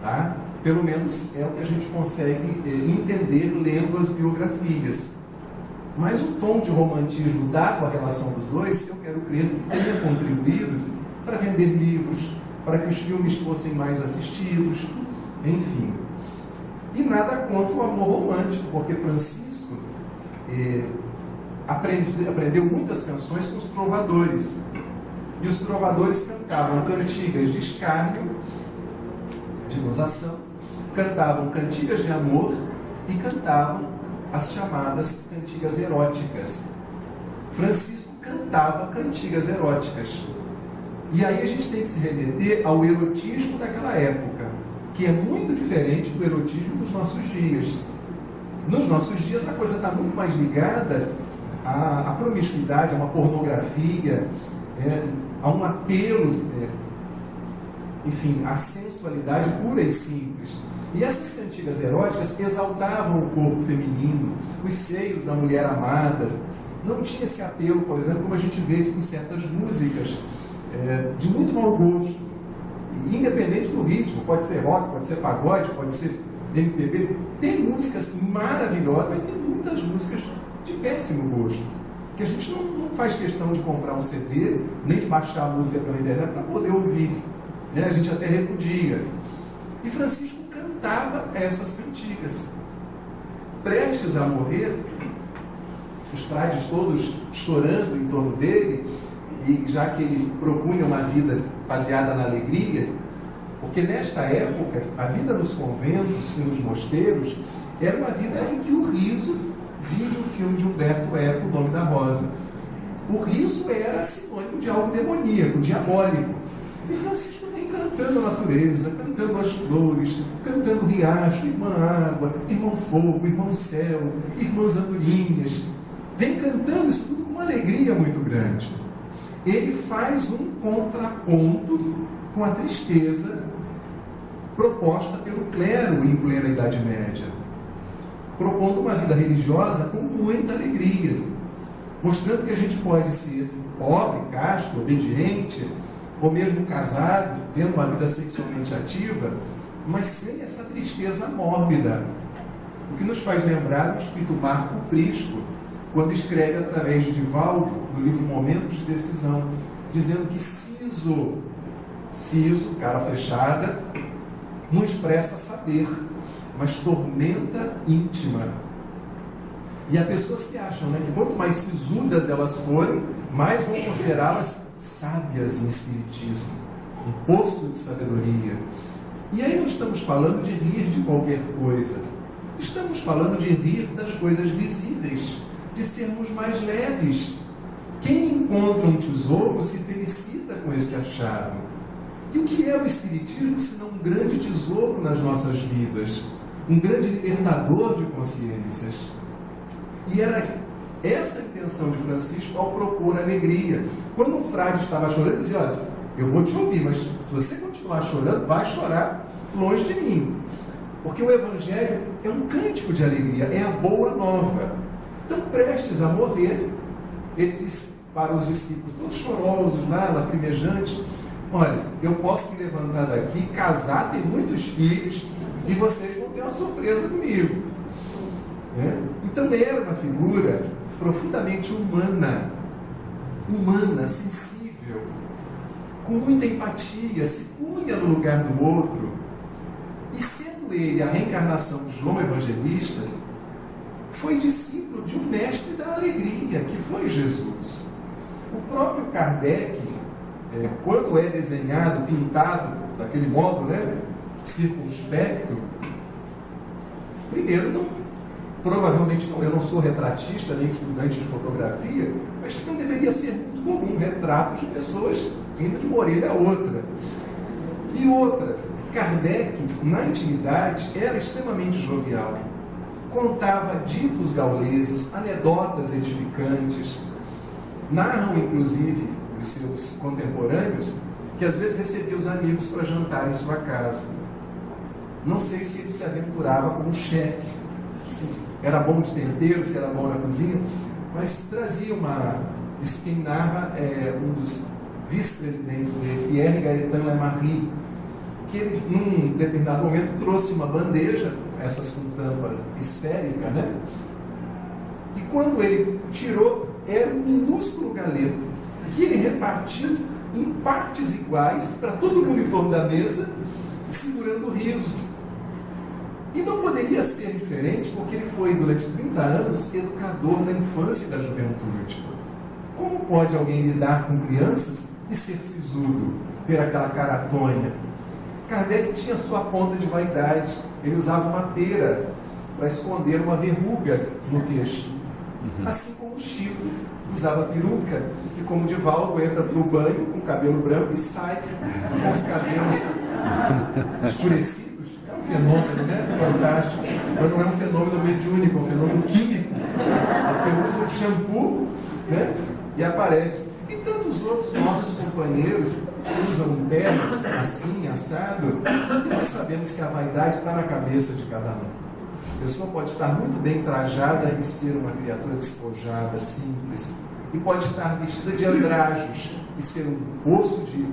tá? Pelo menos é o que a gente consegue entender lendo as biografias. Mas o tom de romantismo dado à relação dos dois, eu quero crer que tenha contribuído para vender livros, para que os filmes fossem mais assistidos, enfim. E nada contra o amor romântico, porque Francisco aprendeu muitas canções com os trovadores. E os trovadores cantavam cantigas de escárnio, de gozação, cantavam cantigas de amor e cantavam as chamadas cantigas eróticas. Francisco cantava cantigas eróticas. E aí a gente tem que se remeter ao erotismo daquela época, que é muito diferente do erotismo dos nossos dias. Nos nossos dias a coisa está muito mais ligada à promiscuidade, a uma pornografia, a um apelo, enfim, à sensualidade pura e simples. E essas cantigas eróticas exaltavam o corpo feminino, os seios da mulher amada. Não tinha esse apelo, por exemplo, como a gente vê em certas músicas, de muito mau gosto, independente do ritmo. Pode ser rock, pode ser pagode, pode ser MPB. Tem músicas maravilhosas, mas tem muitas músicas de péssimo gosto, que a gente não faz questão de comprar um CD, nem de baixar a música pela internet para poder ouvir, né? A gente até repudia. E Francisco cantava essas cantigas. Prestes a morrer, os frades todos chorando em torno dele, e já que ele propunha uma vida baseada na alegria, porque nesta época, a vida nos conventos e nos mosteiros era uma vida em que o riso, vide o filme de Humberto Eco, O Nome da Rosa. O riso era sinônimo de algo demoníaco, diabólico. E Francisco vem cantando a natureza, cantando as flores, cantando o riacho, irmã água, irmão fogo, irmão céu, irmãs andorinhas. Vem cantando isso tudo com uma alegria muito grande. Ele faz um contraponto com a tristeza proposta pelo clero em plena Idade Média, propondo uma vida religiosa com muita alegria, mostrando que a gente pode ser pobre, casto, obediente, ou mesmo casado, tendo uma vida sexualmente ativa, mas sem essa tristeza mórbida. O que nos faz lembrar do espírito Marco Prisco, quando escreve através de Divaldo, no livro Momentos de Decisão, dizendo que Ciso, cara fechada, não expressa saber, mas tormenta íntima. E há pessoas que acham, né, que quanto mais sisudas elas forem, mais vão considerá-las sábias em espiritismo, um poço de sabedoria. E aí não estamos falando de rir de qualquer coisa, estamos falando de rir das coisas visíveis, de sermos mais leves. Quem encontra um tesouro se felicita com este achado. E o que é o espiritismo senão um grande tesouro nas nossas vidas, um grande libertador de consciências? E era essa a intenção de Francisco ao propor alegria. Quando um frade estava chorando, ele dizia: olha, eu vou te ouvir, mas se você continuar chorando, vai chorar longe de mim. Porque o Evangelho é um cântico de alegria, é a boa nova. Então, prestes a morrer, ele disse para os discípulos, todos chorosos lá, lacrimejantes: olha, eu posso me levantar daqui, casar, ter muitos filhos, e vocês vão ter uma surpresa comigo. Então era uma figura profundamente humana, sensível, com muita empatia, se punha no lugar do outro. E sendo ele a reencarnação de João Evangelista, foi discípulo de um mestre da alegria, que foi Jesus. O próprio Kardec, quando é desenhado, pintado daquele modo, circunspecto, primeiro, provavelmente eu não sou retratista nem estudante de fotografia, mas não deveria ser muito comum retratos de pessoas indo de uma orelha a outra. E outra, Kardec, na intimidade, era extremamente jovial. Contava ditos gauleses, anedotas edificantes. Narram, inclusive, os seus contemporâneos, que às vezes recebia os amigos para jantar em sua casa. Não sei se ele se aventurava como chefe, se era bom de tempero, se era bom na cozinha, mas trazia isso quem narra é um dos vice-presidentes dele, Pierre Gaëtan Lemarie, que ele, num determinado momento, trouxe uma bandeja, essas com tampa esférica, E quando ele tirou, era um minúsculo galeto, que ele repartiu em partes iguais para todo mundo em torno da mesa, segurando o riso. E não poderia ser diferente, porque ele foi, durante 30 anos, educador da infância e da juventude. Como pode alguém lidar com crianças e ser sisudo, ter aquela cara tonha? Kardec tinha sua ponta de vaidade. Ele usava uma pera para esconder uma verruga no queixo. Assim como Chico usava peruca, e como Divaldo entra para o banho com o cabelo branco e sai com os cabelos escurecidos. É um fenômeno, fantástico. Mas não é um fenômeno mediúnico, é um fenômeno químico. Porque usa o shampoo, e aparece. E tantos outros nossos companheiros usam um terno assim, assado, e nós sabemos que a vaidade está na cabeça de cada um. A pessoa pode estar muito bem trajada e ser uma criatura despojada, simples, e pode estar vestida de andrajos e ser um poço de...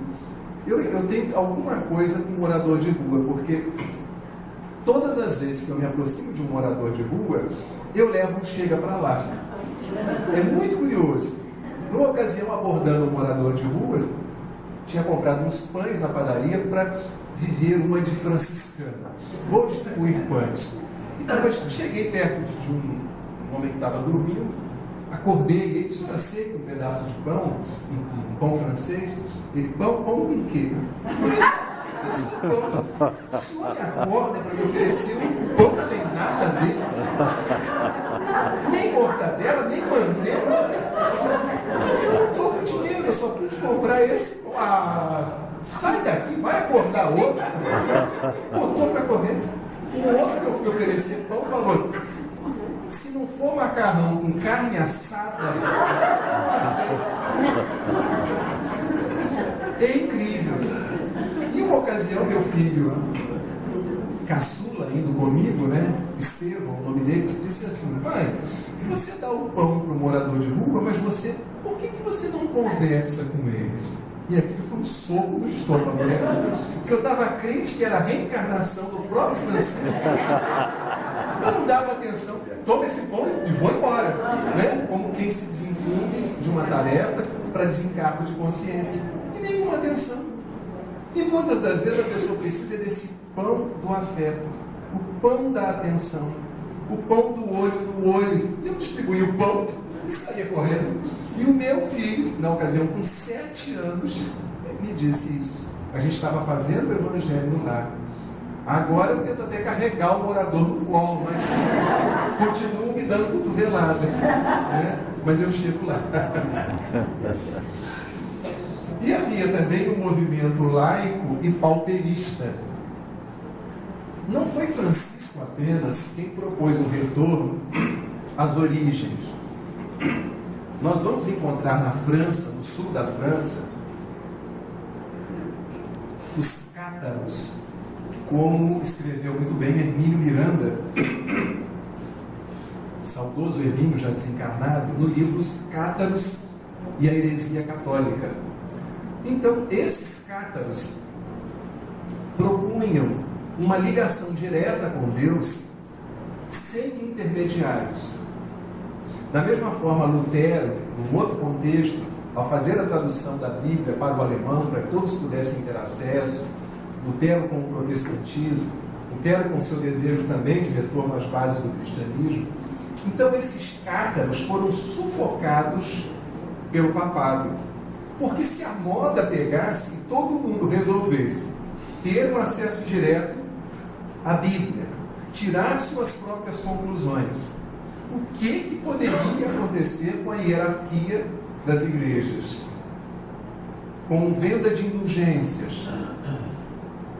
Eu tenho alguma coisa com um morador de rua, porque todas as vezes que eu me aproximo de um morador de rua, eu levo um chega para lá. É muito curioso. Numa ocasião, abordando um morador de rua, tinha comprado uns pães na padaria para viver uma de franciscana. Vou distribuir pães. Então, eu cheguei perto de um homem que estava dormindo, acordei, ele disse: aceita um pedaço de pão, um pão francês. Ele: pão com quê? Isso é pão. O senhor me acorda para me oferecer um pão sem nada a ver? Nem mortadela, nem manteiga. Eu não estou com dinheiro, eu só pude comprar esse. Sai daqui, vai acordar outro. Botou para correr. O outro que eu fui oferecer pão falou: se não for macarrão com carne assada, não aceito. É incrível. Em uma ocasião, meu filho caçula, indo comigo, Estevão, o nome dele, disse assim: pai, você dá o pão para o morador de rua, mas por que você não conversa com eles? E aquilo foi um soco no estômago, Porque eu estava crente que era a reencarnação do próprio Francisco. Eu não dava atenção, toma esse pão e vou embora. Né? Como quem se desincumbe de uma tarefa para desencargo de consciência. E nenhuma atenção. E muitas das vezes a pessoa precisa desse pão do afeto, o pão da atenção, o pão do olho no olho. E eu distribuí o pão e saía correndo. E o meu filho, na ocasião com 7 anos, me disse isso. A gente estava fazendo o evangelho no lar. Agora eu tento até carregar o morador no colo, mas continuo me dando cotovelada. Né? Mas eu chego lá. E havia também um movimento laico e pauperista. Não foi Francisco apenas quem propôs um retorno às origens. Nós vamos encontrar na França, no sul da França, os cátaros, como escreveu muito bem Hermínio Miranda, saudoso Hermínio, já desencarnado, no livro Os Cátaros e a Heresia Católica. Então, esses cátaros propunham uma ligação direta com Deus, sem intermediários. Da mesma forma, Lutero, num outro contexto, ao fazer a tradução da Bíblia para o alemão, para que todos pudessem ter acesso, Lutero com o protestantismo, Lutero com seu desejo também de retorno às bases do cristianismo. Então, esses cátaros foram sufocados pelo papado. Porque se a moda pegasse e todo mundo resolvesse ter um acesso direto à Bíblia, tirar suas próprias conclusões, o que poderia acontecer com a hierarquia das igrejas? Com venda de indulgências,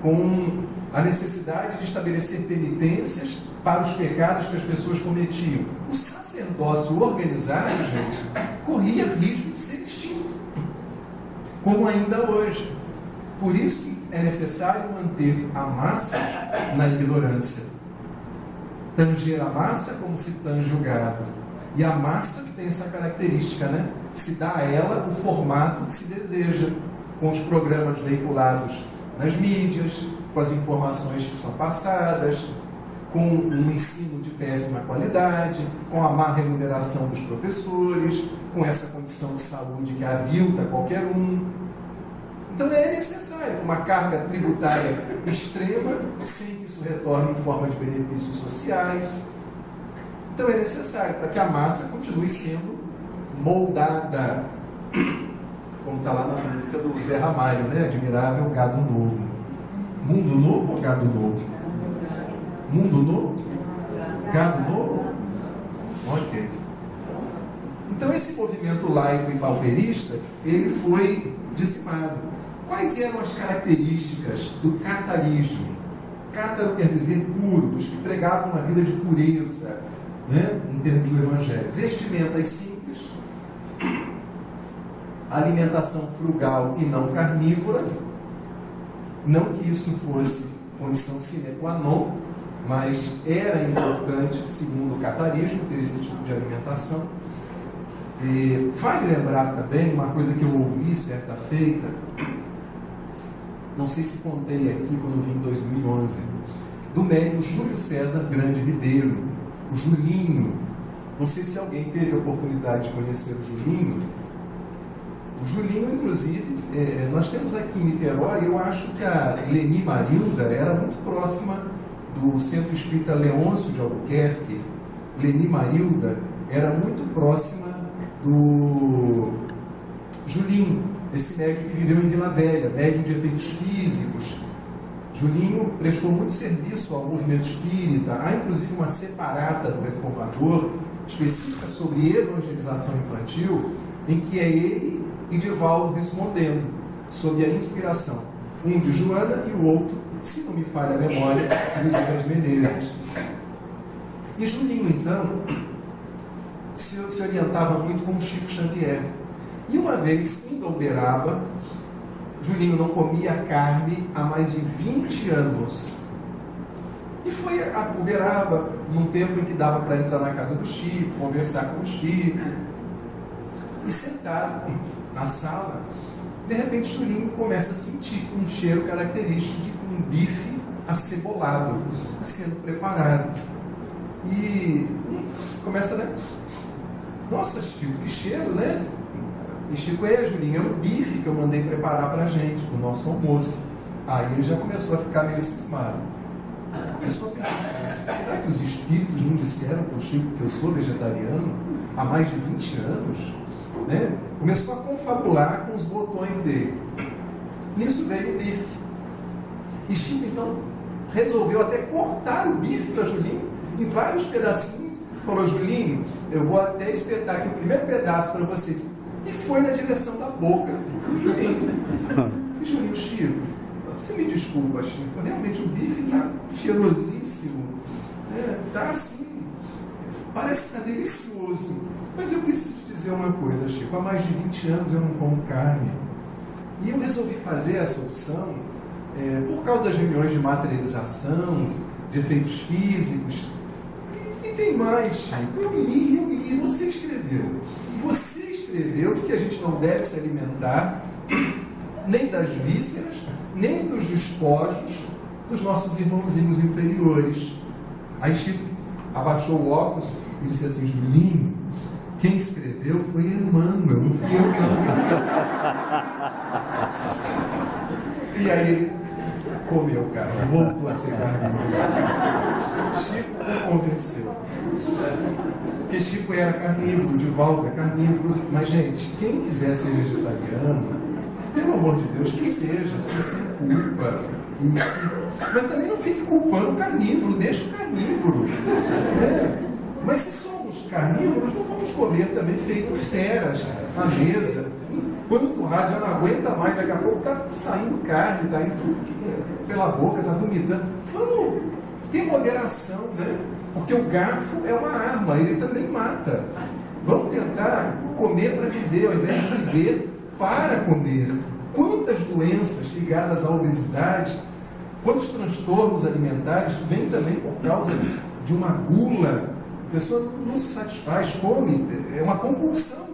com a necessidade de estabelecer penitências para os pecados que as pessoas cometiam. O sacerdócio organizado, gente, corria risco de ser extinto, como ainda hoje. Por isso é necessário manter a massa na ignorância. Tanger a massa como se tange o gado. E a massa tem essa característica, né? Se dá a ela o formato que se deseja, com os programas veiculados nas mídias, com as informações que são passadas, com um ensino de péssima qualidade, com a má remuneração dos professores, com essa condição de saúde que avilta qualquer um. Então é necessário uma carga tributária extrema, sem que isso retorne em forma de benefícios sociais. Então é necessário para que a massa continue sendo moldada, como está lá na música do Zé Ramalho, né? Admirável Gado Novo. Mundo novo ou gado novo? Mundo novo? Gado novo? Ok. Então esse movimento laico e pauperista, ele foi dizimado. Quais eram as características do catarismo? Cátaro quer dizer puro, dos que pregavam uma vida de pureza, né? Em termos do Evangelho. Vestimentas simples, alimentação frugal e não carnívora. Não que isso fosse condição sine qua non, mas era importante, segundo o catarismo, ter esse tipo de alimentação. E vale lembrar também uma coisa que eu ouvi certa feita, não sei se contei aqui quando vim em 2011, do médico Júlio César Grande Ribeiro, o Julinho. Não sei se alguém teve a oportunidade de conhecer o Julinho. O Julinho, inclusive, nós temos aqui em Niterói, eu acho que a Leni Marilda era muito próxima do Centro Espírita Leôncio de Albuquerque. Leni Marilda era muito próxima do Julinho, esse médium que viveu em Vila Velha, médium de efeitos físicos. Julinho prestou muito serviço ao movimento espírita. Há inclusive uma separata do Reformador específica sobre evangelização infantil, em que é ele e Divaldo respondendo, sob a inspiração, um de Joana e o outro, se não me falha a memória, de Bezerra de Menezes. E Julinho, então, se orientava muito com o Chico Xavier. E uma vez, indo ao Uberaba, Julinho não comia carne há mais de 20 anos. E foi a Uberaba, num tempo em que dava para entrar na casa do Chico, conversar com o Chico. E sentado na sala, de repente Julinho começa a sentir um cheiro característico de um bife acebolado sendo preparado. E começa, né? Nossa, Chico, que cheiro, né? E Chico, Julinho, é o bife que eu mandei preparar pra gente, pro nosso almoço. Aí ele já começou a ficar meio cismado. Começou a pensar, será que os espíritos não disseram pro Chico que eu sou vegetariano há mais de 20 anos? Né? Começou a confabular com os botões dele. Nisso veio o bife. E Chico, então, resolveu até cortar o bife para Julinho em vários pedacinhos. Falou, Julinho, eu vou até espetar aqui o primeiro pedaço para você. E foi na direção da boca do Julinho. E Julinho, Chico, você me desculpa, Chico, realmente o bife está cheirosíssimo. Está assim, parece que está delicioso. Mas eu preciso te dizer uma coisa, Chico, há mais de 20 anos eu não como carne. E eu resolvi fazer essa opção por causa das reuniões de materialização, de efeitos físicos. E tem mais, Chico, eu li, você escreveu. Você escreveu que a gente não deve se alimentar nem das vísceras, nem dos despojos dos nossos irmãozinhos inferiores. Aí Chico abaixou o óculos e disse assim, Julinho, quem escreveu foi Emmanuel, não fui eu não. E aí ele comeu, cara, voltou a ser carnívoro. Chico o convenceu. Porque Chico era carnívoro, Divaldo é carnívoro. Mas, gente, quem quiser ser vegetariano, pelo amor de Deus, que seja, que sem culpa. Mas também não fique culpando o carnívoro, deixa o carnívoro. Mas se somos carnívoros, não vamos comer também feito feras na mesa. Quando o rádio já não aguenta mais, daqui a pouco está saindo carne, está indo pela boca, está vomitando. Vamos ter moderação, né? Porque o garfo é uma arma, ele também mata. Vamos tentar comer para viver, ao invés de viver para comer. Quantas doenças ligadas à obesidade, quantos transtornos alimentares vêm também por causa de uma gula. A pessoa não se satisfaz, come, é uma compulsão.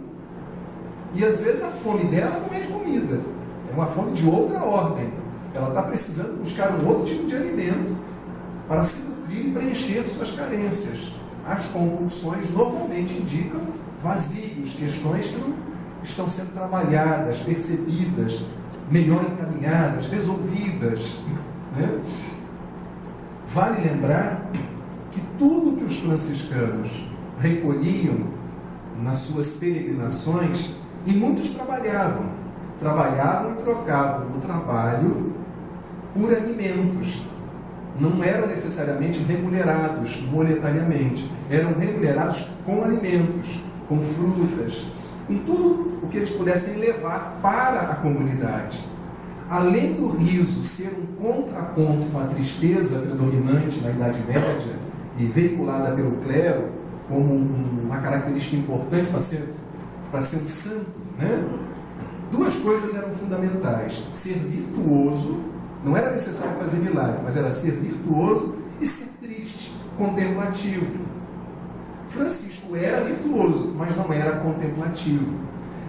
E às vezes a fome dela não é de comida, é uma fome de outra ordem. Ela está precisando buscar um outro tipo de alimento para se nutrir e preencher suas carências. As compulsões normalmente indicam vazios, questões que não estão sendo trabalhadas, percebidas, melhor encaminhadas, resolvidas. Né? Vale lembrar que tudo que os franciscanos recolhiam nas suas peregrinações, e muitos trabalhavam e trocavam o trabalho por alimentos. Não eram necessariamente remunerados monetariamente, eram remunerados com alimentos, com frutas, com tudo o que eles pudessem levar para a comunidade. Além do riso ser um contraponto com a tristeza predominante na Idade Média e veiculada pelo clero como uma característica importante para ser um santo, né? Duas coisas eram fundamentais: ser virtuoso, não era necessário fazer milagre, mas era ser virtuoso e ser triste, contemplativo. Francisco era virtuoso, mas não era contemplativo.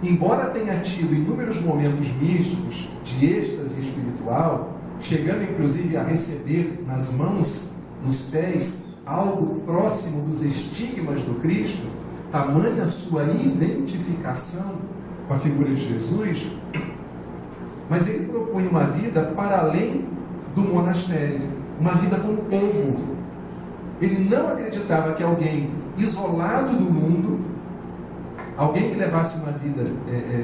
Embora tenha tido inúmeros momentos místicos de êxtase espiritual, chegando inclusive a receber nas mãos, nos pés, algo próximo dos estigmas do Cristo, tamanha sua identificação com a figura de Jesus, mas ele propunha uma vida para além do monastério, uma vida com o povo. Ele não acreditava que alguém isolado do mundo, alguém que levasse uma vida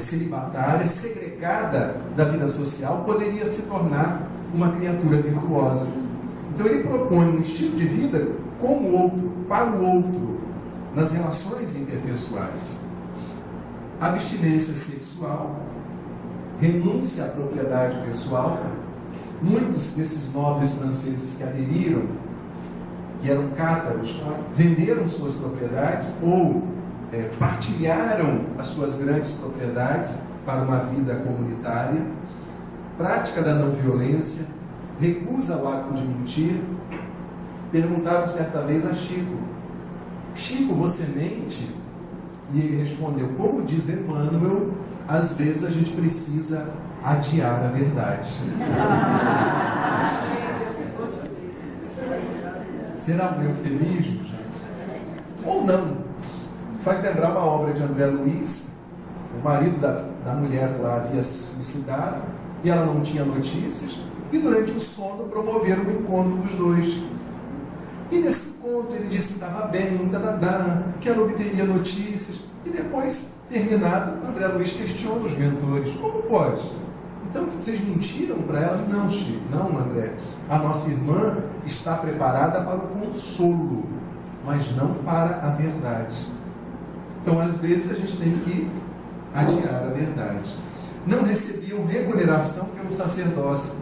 celibatária, segregada da vida social, poderia se tornar uma criatura virtuosa. Então ele propõe um estilo de vida com o outro, para o outro, nas relações interpessoais. Abstinência sexual, renúncia à propriedade pessoal. Muitos desses nobres franceses que aderiram, que eram cátaros, venderam suas propriedades ou partilharam as suas grandes propriedades para uma vida comunitária. Prática da não violência, recusa o hábito de mentir. Perguntaram certa vez a Chico: Chico, você mente? E ele respondeu: como diz Emmanuel, às vezes a gente precisa adiar a verdade. Será um eufemismo, gente? ou não. Faz lembrar uma obra de André Luiz. O marido da mulher lá havia se suicidado e ela não tinha notícias, e durante o sono promoveram o encontro dos dois. E nesse encontro ele disse que estava bem, que ela obteria notícias, e depois, terminado, André Luiz questiona os mentores: como pode? Então vocês mentiram para ela? Não, Chico, não, André. A nossa irmã está preparada para o consolo, mas não para a verdade. Então, às vezes, a gente tem que adiar a verdade. Não recebiam remuneração pelo sacerdócio.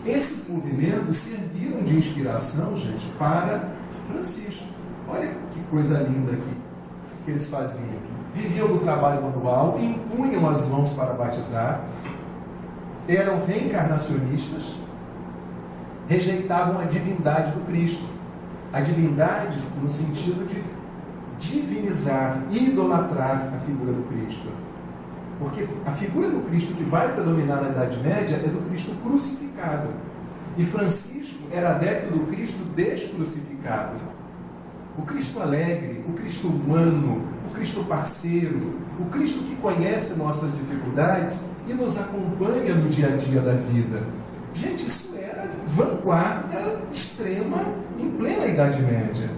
Esses movimentos serviram de inspiração, gente, para Francisco. Olha que coisa linda aqui que eles faziam. Viviam do trabalho manual, impunham as mãos para batizar, eram reencarnacionistas, rejeitavam a divindade do Cristo. A divindade no sentido de divinizar, idolatrar a figura do Cristo. Porque a figura do Cristo que vai predominar na Idade Média é do Cristo crucificado. E Francisco era adepto do Cristo descrucificado. O Cristo alegre, o Cristo humano, o Cristo parceiro, o Cristo que conhece nossas dificuldades e nos acompanha no dia a dia da vida. Gente, isso era vanguarda extrema em plena Idade Média.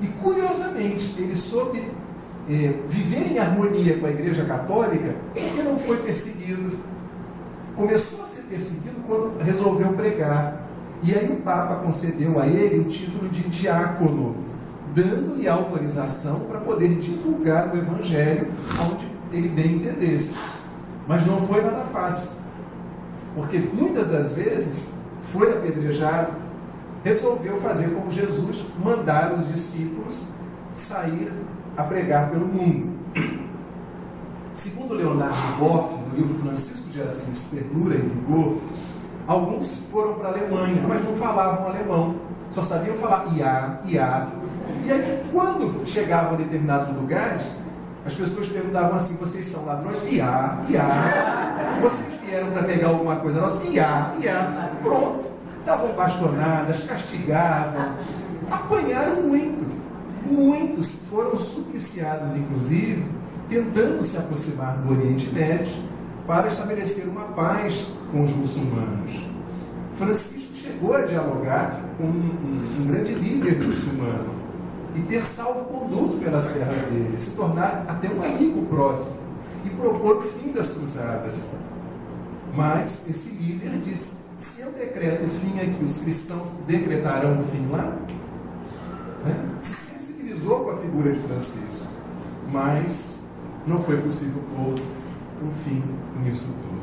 E, curiosamente, ele soube viver em harmonia com a Igreja Católica porque não foi perseguido. Começou a ser perseguido quando resolveu pregar. E aí o Papa concedeu a ele o título de diácono, dando-lhe autorização para poder divulgar o Evangelho onde ele bem entendesse. Mas não foi nada fácil, porque muitas das vezes foi apedrejado, resolveu fazer como Jesus, mandar os discípulos sair a pregar pelo mundo. Segundo Leonardo Boff, no livro Francisco de Assis, Ternura e Vigor, alguns foram para a Alemanha, mas não falavam alemão, só sabiam falar iá, iá. E aí, quando chegavam a determinados lugares, as pessoas perguntavam assim: vocês são ladrões? Iá, iá. Vocês vieram para pegar alguma coisa nossa? Iá, iá. Pronto. Davam bastonadas, castigavam, apanharam muito. Muitos foram supliciados, inclusive, tentando se aproximar do Oriente Médio para estabelecer uma paz com os muçulmanos. Francisco chegou a dialogar com um grande líder muçulmano e ter salvo-conduto pelas terras dele, se tornar até um amigo próximo e propor o fim das cruzadas. Mas esse líder disse: se eu decreto o fim aqui, os cristãos decretarão o fim lá? Se sensibilizou com a figura de Francisco, mas não foi possível pôr um fim nisso tudo.